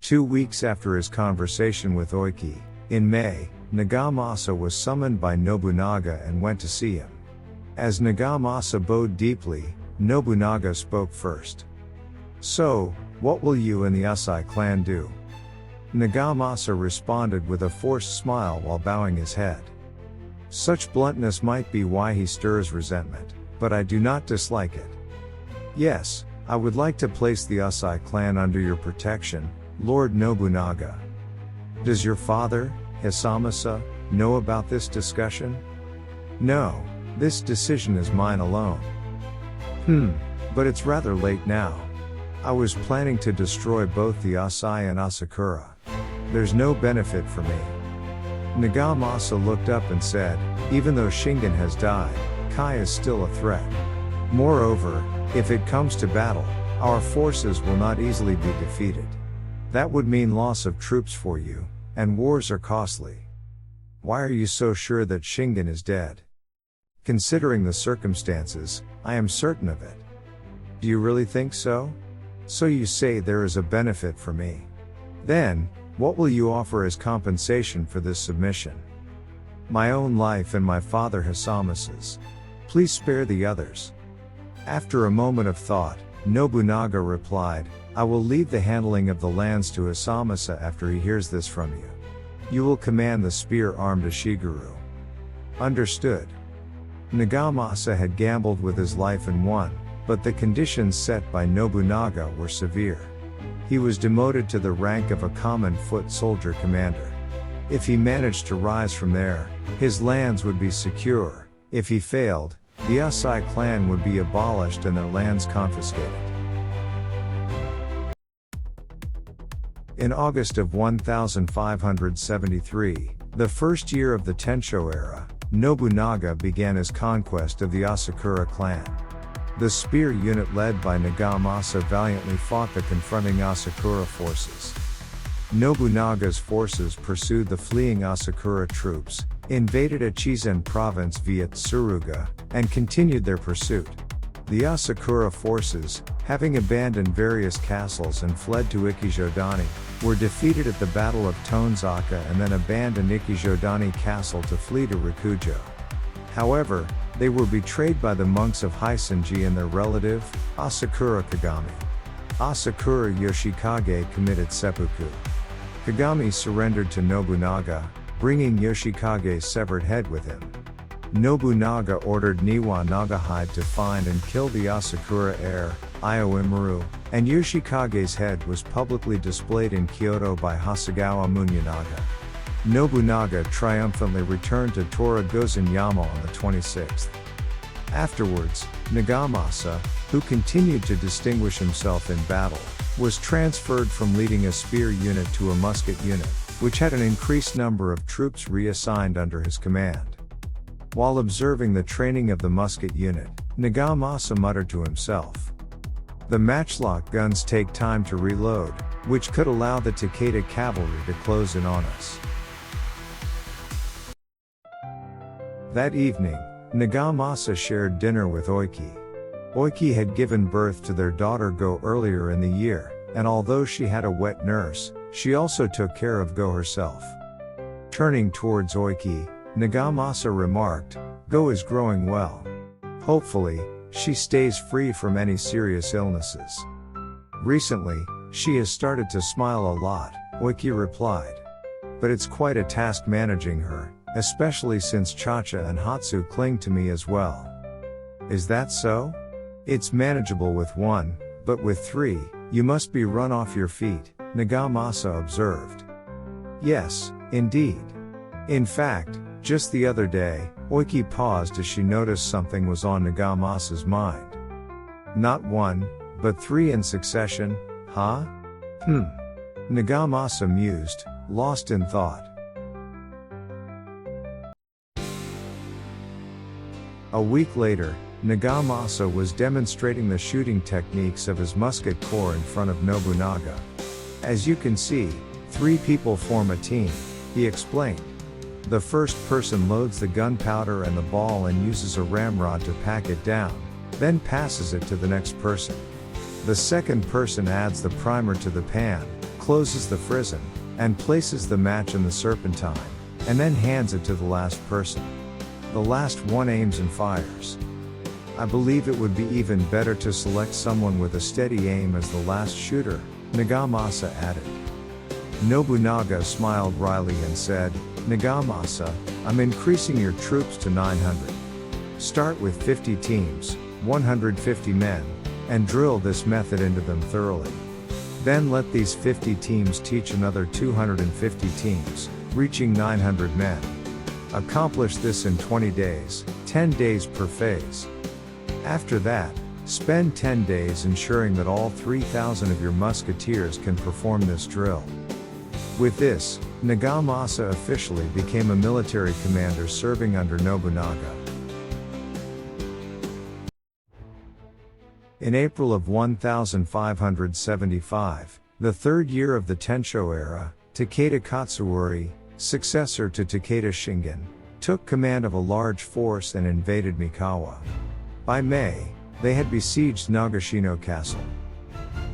2 weeks after his conversation with Oiki, in May, Nagamasa was summoned by Nobunaga and went to see him. As Nagamasa bowed deeply, Nobunaga spoke first. "So, what will you and the Asai clan do?" Nagamasa responded with a forced smile while bowing his head. Such bluntness might be why he stirs resentment, but I do not dislike it. "Yes, I would like to place the Asai clan under your protection, Lord Nobunaga." "Does your father, Hisamasa, know about this discussion?" "No, this decision is mine alone." But it's rather late now. I was planning to destroy both the Asai and Asakura. There's no benefit for me." Nagamasa looked up and said, "Even though Shingen has died, Kai is still a threat. Moreover, if it comes to battle, our forces will not easily be defeated. That would mean loss of troops for you, and wars are costly." "Why are you so sure that Shingen is dead?" "Considering the circumstances, I am certain of it." "Do you really think so? So you say there is a benefit for me. Then, what will you offer as compensation for this submission?" "My own life and my father Hisamasa's. Please spare the others." After a moment of thought, Nobunaga replied, "I will leave the handling of the lands to Hisamasa after he hears this from you. You will command the spear-armed Ishiguro." "Understood." Nagamasa had gambled with his life and won, but the conditions set by Nobunaga were severe. He was demoted to the rank of a common foot soldier commander. If he managed to rise from there, his lands would be secure. If he failed, the Asai clan would be abolished and their lands confiscated. In August of 1573, the first year of the Tensho era, Nobunaga began his conquest of the Asakura clan. The spear unit led by Nagamasa valiantly fought the confronting Asakura forces. Nobunaga's forces pursued the fleeing Asakura troops, invaded Echizen province via Tsuruga, and continued their pursuit. The Asakura forces, having abandoned various castles and fled to Ikijodani, were defeated at the Battle of Tonzaka and then abandoned Ikijodani Castle to flee to Rikujo. However, they were betrayed by the monks of Hisenji and their relative, Asakura Kagami. Asakura Yoshikage committed seppuku. Kagami surrendered to Nobunaga, bringing Yoshikage's severed head with him. Nobunaga ordered Niwa Nagahide to find and kill the Asakura heir, Ieyasu, and Yoshikage's head was publicly displayed in Kyoto by Hasegawa Munenaga. Nobunaga triumphantly returned to Tora Gozen-yama on the 26th. Afterwards, Nagamasa, who continued to distinguish himself in battle, was transferred from leading a spear unit to a musket unit, which had an increased number of troops reassigned under his command. While observing the training of the musket unit, Nagamasa muttered to himself, "The matchlock guns take time to reload, which could allow the Takeda cavalry to close in on us." That evening, Nagamasa shared dinner with Oiki. Oiki had given birth to their daughter Go earlier in the year, and although she had a wet nurse, she also took care of Go herself. Turning towards Oiki, Nagamasa remarked, "Go is growing well. Hopefully, she stays free from any serious illnesses." "Recently, she has started to smile a lot," Oiki replied. "But it's quite a task managing her, especially since Chacha and Hatsu cling to me as well." "Is that so?" "It's manageable with one, but with three, you must be run off your feet," Nagamasa observed. "Yes, indeed. In fact, just the other day, Oiki paused as she noticed something was on Nagamasa's mind. "Not one, but three in succession, huh?" Nagamasa mused, lost in thought. A week later, Nagamasa was demonstrating the shooting techniques of his musket corps in front of Nobunaga. "As you can see, 3 people form a team," he explained. "The first person loads the gunpowder and the ball and uses a ramrod to pack it down, then passes it to the next person. The second person adds the primer to the pan, closes the frizzen, and places the match in the serpentine, and then hands it to the last person. The last one aims and fires. I believe it would be even better to select someone with a steady aim as the last shooter, Nagamasa added. Nobunaga smiled wryly and said, Nagamasa, I'm increasing your troops to 900. Start with 50 teams, 150 men, and drill this method into them thoroughly. Then let these 50 teams teach another 250 teams, reaching 900 men. Accomplish this in 20 days, 10 days per phase. After that, spend 10 days ensuring that all 3,000 of your musketeers can perform this drill. With this, Nagamasa officially became a military commander serving under Nobunaga. In April of 1575, the third year of the Tensho era, Takeda Katsuyori, successor to Takeda Shingen, took command of a large force and invaded Mikawa. By May, they had besieged Nagashino Castle.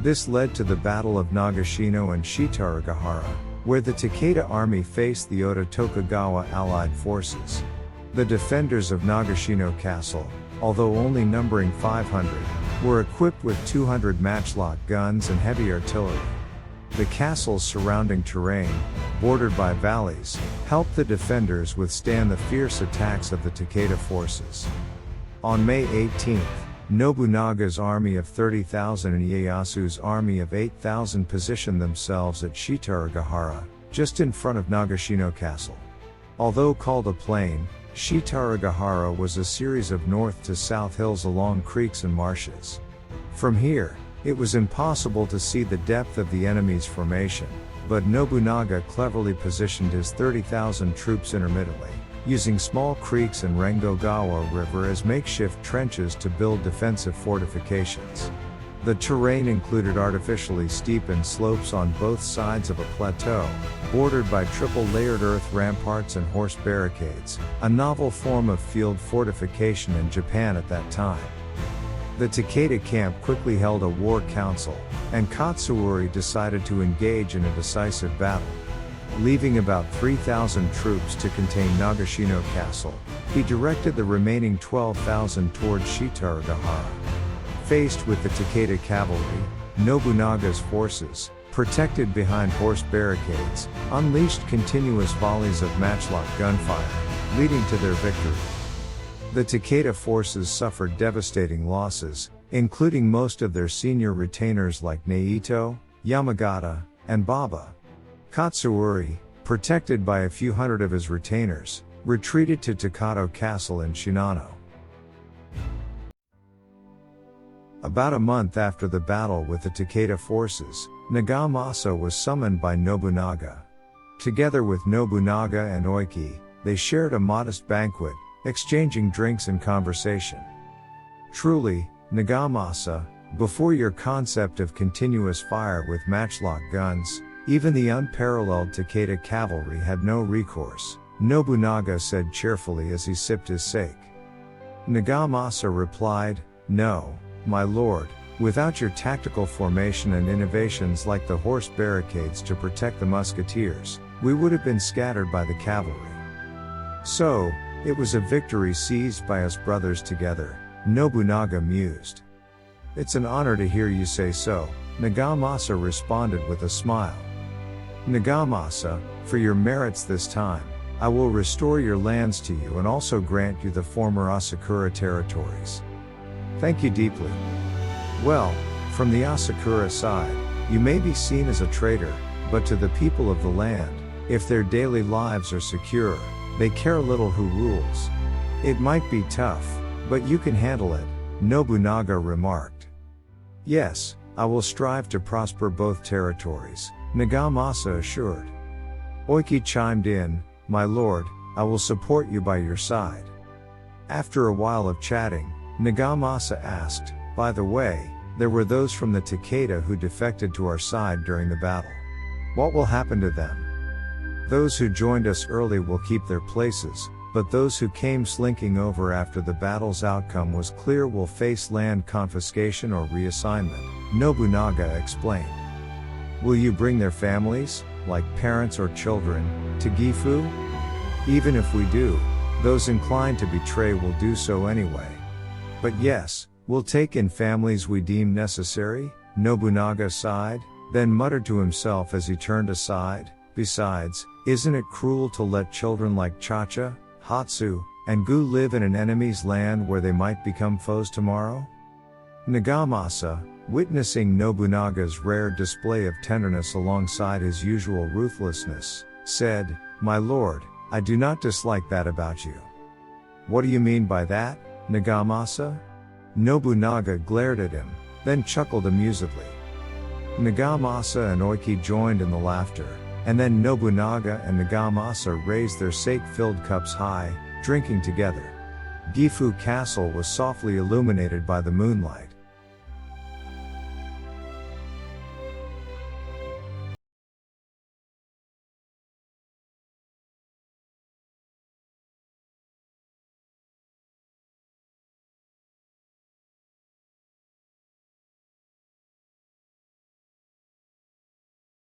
This led to the Battle of Nagashino and Shitaragahara, where the Takeda army faced the Oda Tokugawa allied forces. The defenders of Nagashino Castle, although only numbering 500, were equipped with 200 matchlock guns and heavy artillery. The castle's surrounding terrain, bordered by valleys, helped the defenders withstand the fierce attacks of the Takeda forces. On May 18, Nobunaga's army of 30,000 and Ieyasu's army of 8,000 positioned themselves at Shitaragahara, just in front of Nagashino Castle. Although called a plain, Shitaragahara was a series of north to south hills along creeks and marshes. From here, it was impossible to see the depth of the enemy's formation, but Nobunaga cleverly positioned his 30,000 troops intermittently, using small creeks and Rengogawa River as makeshift trenches to build defensive fortifications. The terrain included artificially steepened slopes on both sides of a plateau, bordered by triple-layered earth ramparts and horse barricades, a novel form of field fortification in Japan at that time. The Takeda camp quickly held a war council, and Katsuyori decided to engage in a decisive battle. Leaving about 3,000 troops to contain Nagashino Castle, he directed the remaining 12,000 towards Shitaragahara. Faced with the Takeda cavalry, Nobunaga's forces, protected behind horse barricades, unleashed continuous volleys of matchlock gunfire, leading to their victory. The Takeda forces suffered devastating losses, including most of their senior retainers like Naito, Yamagata, and Baba. Katsuyori, protected by a few hundred of his retainers, retreated to Takato Castle in Shinano. About a month after the battle with the Takeda forces, Nagamasa was summoned by Nobunaga. Together with Nobunaga and Oiki, they shared a modest banquet, exchanging drinks and conversation. Truly, Nagamasa, before your concept of continuous fire with matchlock guns, even the unparalleled Takeda cavalry had no recourse, Nobunaga said cheerfully as he sipped his sake. Nagamasa replied, No, my lord, without your tactical formation and innovations like the horse barricades to protect the musketeers, we would have been scattered by the cavalry. So, it was a victory seized by us brothers together, Nobunaga mused. It's an honor to hear you say so, Nagamasa responded with a smile. Nagamasa, for your merits this time, I will restore your lands to you and also grant you the former Asakura territories. Thank you deeply. Well, from the Asakura side, you may be seen as a traitor, but to the people of the land, if their daily lives are secure, they care little who rules. It might be tough, but you can handle it, Nobunaga remarked. Yes, I will strive to prosper both territories, Nagamasa assured. Oiki chimed in, My lord, I will support you by your side. After a while of chatting, Nagamasa asked, By the way, there were those from the Takeda who defected to our side during the battle. What will happen to them? Those who joined us early will keep their places, but those who came slinking over after the battle's outcome was clear will face land confiscation or reassignment, Nobunaga explained. Will you bring their families, like parents or children, to Gifu? Even if we do, those inclined to betray will do so anyway. But yes, we'll take in families we deem necessary, Nobunaga sighed, then muttered to himself as he turned aside, besides, isn't it cruel to let children like Chacha, Hatsu, and Gu live in an enemy's land where they might become foes tomorrow? Nagamasa, witnessing Nobunaga's rare display of tenderness alongside his usual ruthlessness, said, "My lord, I do not dislike that about you." "What do you mean by that, Nagamasa?" Nobunaga glared at him, then chuckled amusedly. Nagamasa and Oiki joined in the laughter, and then Nobunaga and Nagamasa raised their sake-filled cups high, drinking together. Gifu Castle was softly illuminated by the moonlight.